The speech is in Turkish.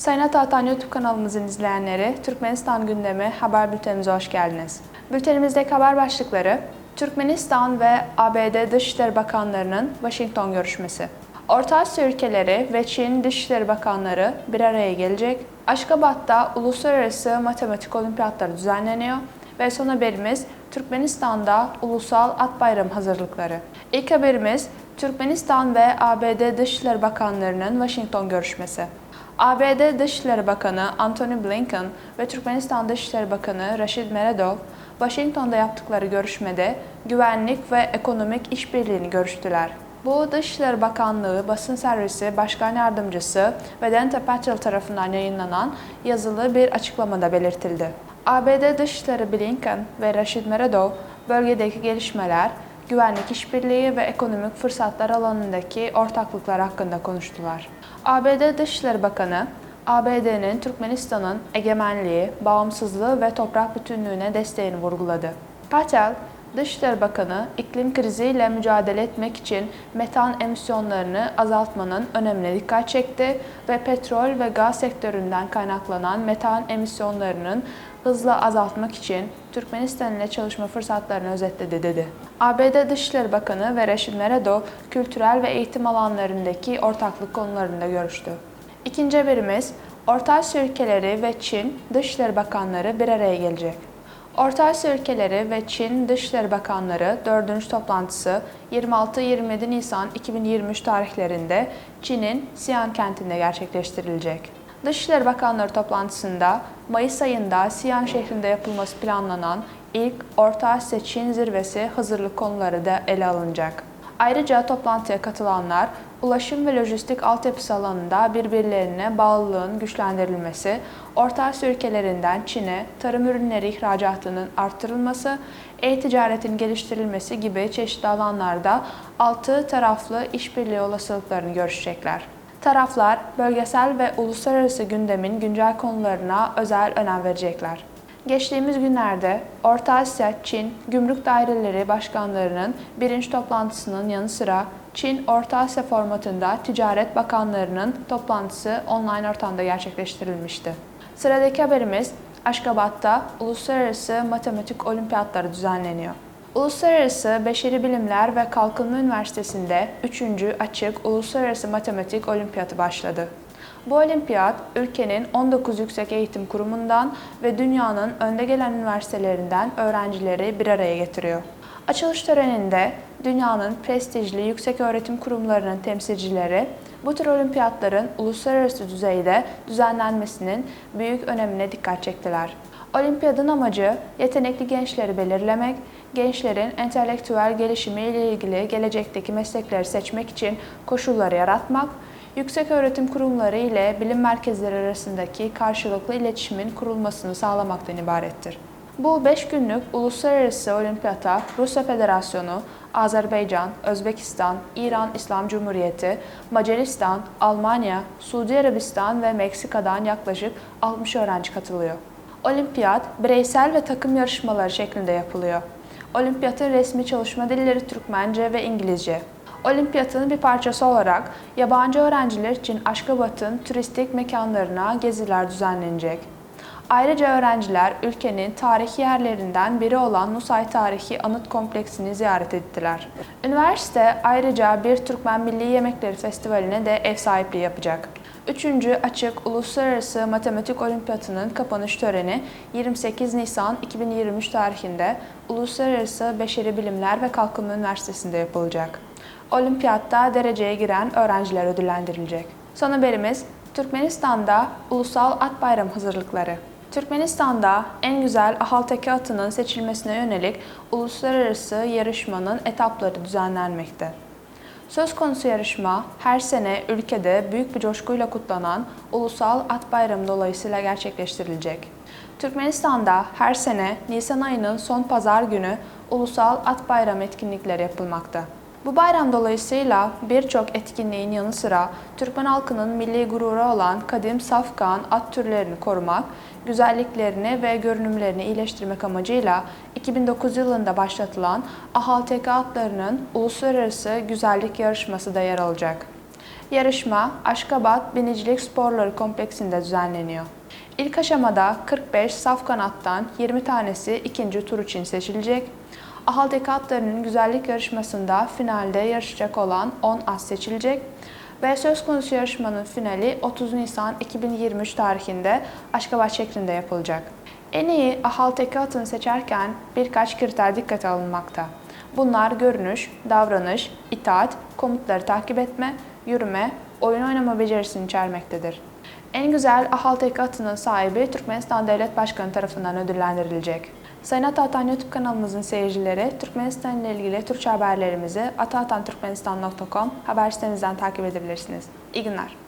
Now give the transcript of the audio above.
Sayın Atağatan YouTube kanalımızın izleyenleri, Türkmenistan gündemi haber bültenimize hoş geldiniz. Bültenimizdeki haber başlıkları: Türkmenistan ve ABD Dışişleri Bakanlarının Washington görüşmesi. Orta Asya ülkeleri ve Çin Dışişleri Bakanları bir araya gelecek. Aşkabat'ta Uluslararası Matematik Olimpiyatları düzenleniyor. Ve son haberimiz Türkmenistan'da Ulusal At Bayramı hazırlıkları. İlk haberimiz Türkmenistan ve ABD Dışişleri Bakanlarının Washington görüşmesi. ABD Dışişleri Bakanı Antony Blinken ve Türkmenistan Dışişleri Bakanı Rashid Meredov, Washington'da yaptıkları görüşmede güvenlik ve ekonomik işbirliğini görüştüler. Bu Dışişleri Bakanlığı Basın Servisi Başkan Yardımcısı Vedanta Patel tarafından yayınlanan yazılı bir açıklamada belirtildi. ABD Dışişleri Blinken ve Rashid Meredov, bölgedeki gelişmeler, güvenlik işbirliği ve ekonomik fırsatlar alanındaki ortaklıklar hakkında konuştular. ABD Dışişleri Bakanı, ABD'nin Türkmenistan'ın egemenliği, bağımsızlığı ve toprak bütünlüğüne desteğini vurguladı. Patel, Dışişleri Bakanı, iklim kriziyle mücadele etmek için metan emisyonlarını azaltmanın önemine dikkat çekti ve petrol ve gaz sektöründen kaynaklanan metan emisyonlarının hızla azaltmak için Türkmenistan ile çalışma fırsatlarını özetledi dedi. ABD Dışişleri Bakanı ve Rashid Meredov, kültürel ve eğitim alanlarındaki ortaklık konularında görüştü. İkinci haberimiz, Orta Asya ülkeleri ve Çin Dışişleri Bakanları bir araya gelecek. Orta Asya ülkeleri ve Çin Dışişleri Bakanları 4. toplantısı 26-27 Nisan 2023 tarihlerinde Çin'in Xi'an kentinde gerçekleştirilecek. Dışişleri Bakanları toplantısında Mayıs ayında Xi'an şehrinde yapılması planlanan ilk Orta Asya-Çin zirvesi hazırlık konuları da ele alınacak. Ayrıca toplantıya katılanlar, ulaşım ve lojistik altyapısı alanında birbirlerine bağlılığın güçlendirilmesi, Orta Asya ülkelerinden Çin'e tarım ürünleri ihracatının artırılması, e-ticaretin geliştirilmesi gibi çeşitli alanlarda 6 taraflı işbirliği olasılıklarını görüşecekler. Taraflar, bölgesel ve uluslararası gündemin güncel konularına özel önem verecekler. Geçtiğimiz günlerde Orta Asya-Çin Gümrük Daireleri Başkanlarının 1. toplantısının yanı sıra Çin-Orta Asya formatında Ticaret Bakanlarının toplantısı online ortamda gerçekleştirilmişti. Sıradaki haberimiz, Aşkabat'ta Uluslararası Matematik Olimpiyatları düzenleniyor. Uluslararası Beşeri Bilimler ve Kalkınma Üniversitesi'nde 3. Açık Uluslararası Matematik Olimpiyatı başladı. Bu olimpiyat, ülkenin 19 yüksek eğitim kurumundan ve dünyanın önde gelen üniversitelerinden öğrencileri bir araya getiriyor. Açılış töreninde dünyanın prestijli yüksek öğretim kurumlarının temsilcileri, bu tür olimpiyatların uluslararası düzeyde düzenlenmesinin büyük önemine dikkat çektiler. Olimpiyatın amacı, yetenekli gençleri belirlemek, gençlerin entelektüel gelişimi ile ilgili gelecekteki meslekleri seçmek için koşulları yaratmak, yüksek öğretim kurumları ile bilim merkezleri arasındaki karşılıklı iletişimin kurulmasını sağlamaktan ibarettir. Bu 5 günlük uluslararası olimpiyata Rusya Federasyonu, Azerbaycan, Özbekistan, İran İslam Cumhuriyeti, Macaristan, Almanya, Suudi Arabistan ve Meksika'dan yaklaşık 60 öğrenci katılıyor. Olimpiyat, bireysel ve takım yarışmaları şeklinde yapılıyor. Olimpiyatın resmi çalışma dilleri Türkmence ve İngilizce. Olimpiyatın bir parçası olarak yabancı öğrenciler için Aşkabat'ın turistik mekanlarına geziler düzenlenecek. Ayrıca öğrenciler ülkenin tarihi yerlerinden biri olan Nusay Tarihi Anıt Kompleksini ziyaret ettiler. Üniversite ayrıca bir Türkmen Milli Yemekleri Festivali'ne de ev sahipliği yapacak. 3. Açık Uluslararası Matematik Olimpiyatı'nın kapanış töreni 28 Nisan 2023 tarihinde Uluslararası Beşeri Bilimler ve Kalkınma Üniversitesi'nde yapılacak. Olimpiyatta dereceye giren öğrenciler ödüllendirilecek. Son haberimiz, Türkmenistan'da Ulusal At Bayramı hazırlıkları. Türkmenistan'da en güzel Ahalteki atının seçilmesine yönelik uluslararası yarışmanın etapları düzenlenmekte. Söz konusu yarışma her sene ülkede büyük bir coşkuyla kutlanan Ulusal At Bayramı dolayısıyla gerçekleştirilecek. Türkmenistan'da her sene Nisan ayının son pazar günü Ulusal At Bayramı etkinlikleri yapılmakta. Bu bayram dolayısıyla birçok etkinliğin yanı sıra Türkmen halkının milli gururu olan kadim safkan at türlerini korumak, güzelliklerini ve görünümlerini iyileştirmek amacıyla 2009 yılında başlatılan Ahalteki atlarının uluslararası güzellik yarışması da yer alacak. Yarışma Aşkabat Binicilik Sporları Kompleksinde düzenleniyor. İlk aşamada 45 saf kanattan 20 tanesi ikinci tur için seçilecek. Ahal atlarının güzellik yarışmasında finalde yarışacak olan 10 at seçilecek ve söz konusu yarışmanın finali 30 Nisan 2023 tarihinde Aşkabat şeklinde yapılacak. En iyi ahal atını seçerken birkaç kriter dikkate alınmakta. Bunlar görünüş, davranış, itaat, komutları takip etme, yürüme, oyun oynama becerisini içermektedir. En güzel ahal atının sahibi Türkmenistan Devlet Başkanı tarafından ödüllendirilecek. Sayın Ataatan YouTube kanalımızın seyircileri, Türkmenistan ile ilgili Türkçe haberlerimizi ataatanturkmenistan.com haber sitemizden takip edebilirsiniz. İyi günler.